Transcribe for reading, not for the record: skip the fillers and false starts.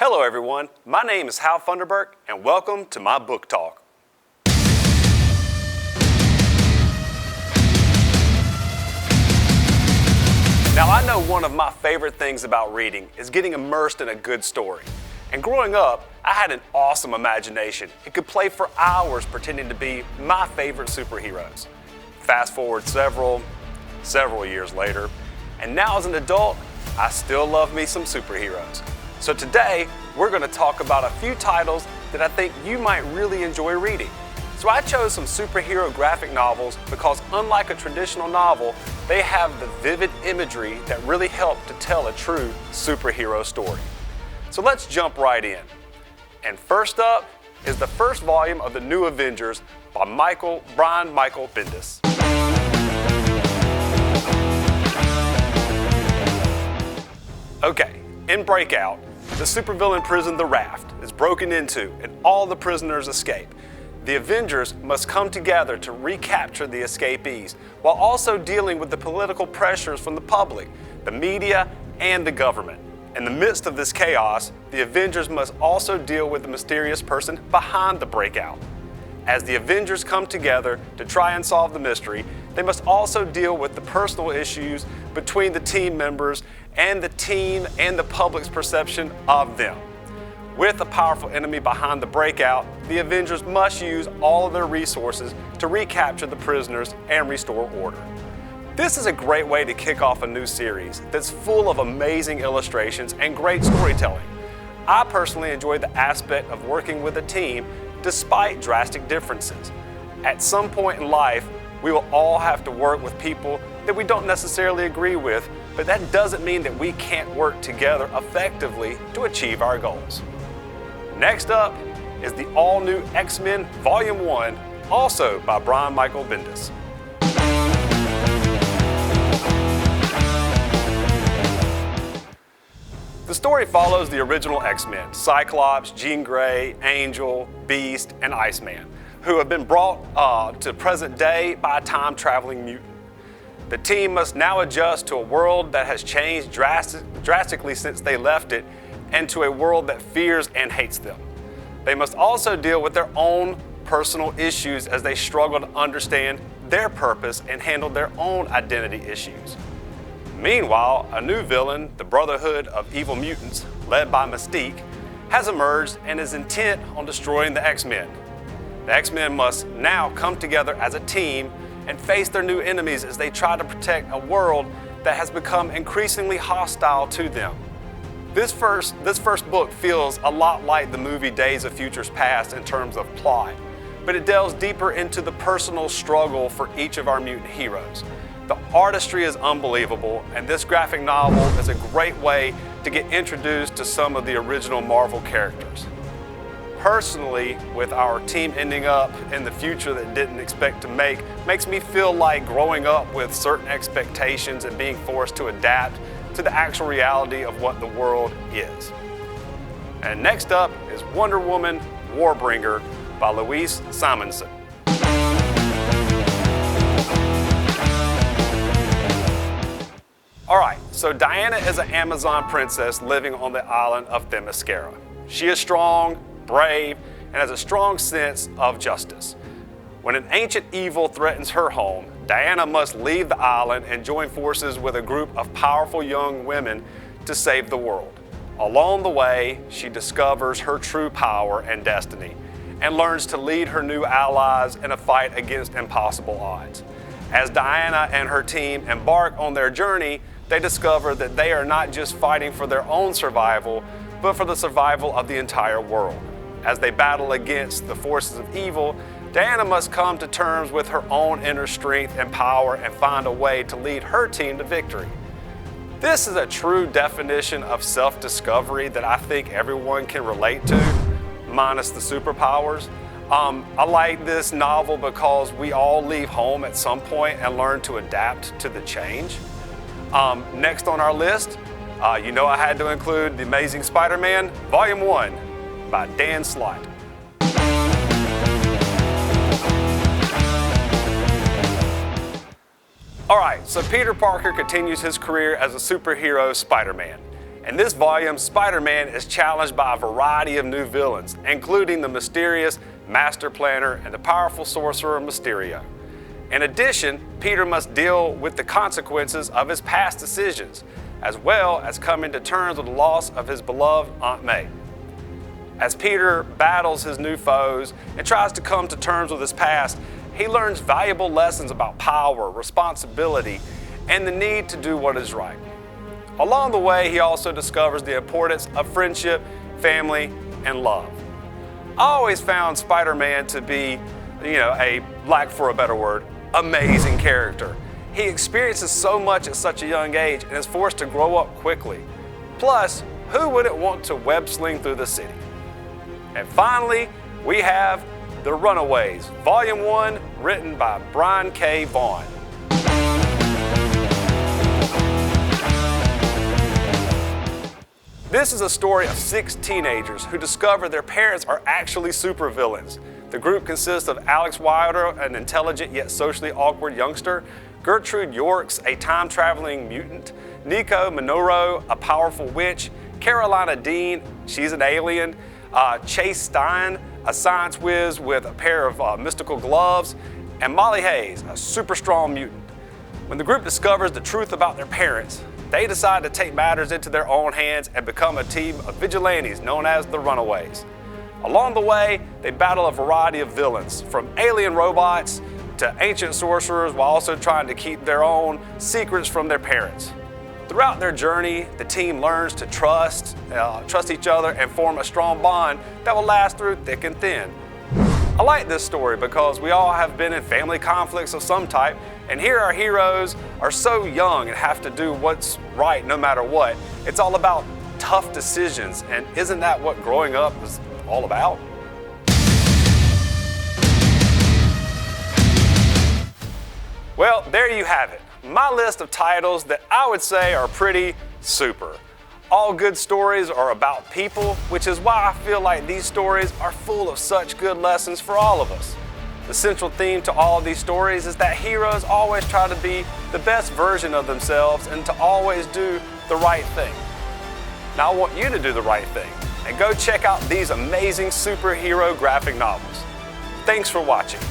Hello everyone, my name is Funderburk and welcome to my book talk. Now I know one of my favorite things about reading is getting immersed in a good story. And growing up, I had an awesome imagination. It could play for hours pretending to be my favorite superheroes. Fast forward several years later, and now as an adult, I still love me some superheroes. So today, we're going to talk about a few titles that I think you might really enjoy reading. So I chose some superhero graphic novels because unlike a traditional novel, they have the vivid imagery that really help to tell a true superhero story. So let's jump right in. And first up is the first volume of the New Avengers by Brian Michael Bendis. Okay, in Breakout, the supervillain prison The Raft is broken into and all the prisoners escape. The Avengers must come together to recapture the escapees while also dealing with the political pressures from the public, the media, and the government. In the midst of this chaos, the Avengers must also deal with the mysterious person behind the breakout. As the Avengers come together to try and solve the mystery, they must also deal with the personal issues between the team members and the team and the public's perception of them. With a powerful enemy behind the breakout, the Avengers must use all of their resources to recapture the prisoners and restore order. This is a great way to kick off a new series that's full of amazing illustrations and great storytelling. I personally enjoyed the aspect of working with a team despite drastic differences. At some point in life, we will all have to work with people that we don't necessarily agree with, but that doesn't mean that we can't work together effectively to achieve our goals. Next up is the all-new X-Men Volume 1, also by Brian Michael Bendis. The story follows the original X-Men, Cyclops, Jean Grey, Angel, Beast, and Iceman, who have been brought to present day by a time-traveling mutant. The team must now adjust to a world that has changed drastically since they left it, and to a world that fears and hates them. They must also deal with their own personal issues as they struggle to understand their purpose and handle their own identity issues. Meanwhile, a new villain, the Brotherhood of Evil Mutants, led by Mystique, has emerged and is intent on destroying the X-Men. The X-Men must now come together as a team and face their new enemies as they try to protect a world that has become increasingly hostile to them. This first book feels a lot like the movie Days of Futures Past in terms of plot, but it delves deeper into the personal struggle for each of our mutant heroes. The artistry is unbelievable, and this graphic novel is a great way to get introduced to some of the original Marvel characters. Personally, with our team ending up in the future that didn't expect to makes me feel like growing up with certain expectations and being forced to adapt to the actual reality of what the world is. And next up is Wonder Woman Warbringer by Louise Simonson. Alright, so Diana is an Amazon princess living on the island of Themyscira. She is strong, brave, and has a strong sense of justice. When an ancient evil threatens her home, Diana must leave the island and join forces with a group of powerful young women to save the world. Along the way, she discovers her true power and destiny and learns to lead her new allies in a fight against impossible odds. As Diana and her team embark on their journey, they discover that they are not just fighting for their own survival, but for the survival of the entire world. As they battle against the forces of evil, Diana must come to terms with her own inner strength and power and find a way to lead her team to victory. This is a true definition of self-discovery that I think everyone can relate to, minus the superpowers. I like this novel because we all leave home at some point and learn to adapt to the change. Next on our list, you know I had to include The Amazing Spider-Man, Volume 1 by Dan Slott. Alright, so Peter Parker continues his career as a superhero Spider-Man. In this volume, Spider-Man is challenged by a variety of new villains, including the mysterious Master Planner and the powerful sorcerer Mysterio. In addition, Peter must deal with the consequences of his past decisions, as well as coming to terms with the loss of his beloved Aunt May. As Peter battles his new foes and tries to come to terms with his past, he learns valuable lessons about power, responsibility, and the need to do what is right. Along the way, he also discovers the importance of friendship, family, and love. I always found Spider-Man to be, a lack for a better word, amazing character. He experiences so much at such a young age and is forced to grow up quickly. Plus, who wouldn't want to web sling through the city? And finally, we have The Runaways, Volume 1, written by Brian K. Vaughan. This is a story of 6 teenagers who discover their parents are actually supervillains. The group consists of Alex Wilder, an intelligent yet socially awkward youngster, Gertrude Yorks, a time-traveling mutant, Nico Minoru, a powerful witch, Carolina Dean, she's an alien, Chase Stein, a science whiz with a pair of mystical gloves, and Molly Hayes, a super strong mutant. When the group discovers the truth about their parents, they decide to take matters into their own hands and become a team of vigilantes known as the Runaways. Along the way, they battle a variety of villains, from alien robots to ancient sorcerers, while also trying to keep their own secrets from their parents. Throughout their journey, the team learns to trust each other and form a strong bond that will last through thick and thin. I like this story because we all have been in family conflicts of some type, and here our heroes are so young and have to do what's right no matter what. It's all about tough decisions, and isn't that what growing up is all about? Well, there you have it. My list of titles that I would say are pretty super. All good stories are about people, which is why I feel like these stories are full of such good lessons for all of us. The central theme to all of these stories is that heroes always try to be the best version of themselves and to always do the right thing. Now I want you to do the right thing and go check out these amazing superhero graphic novels. Thanks for watching.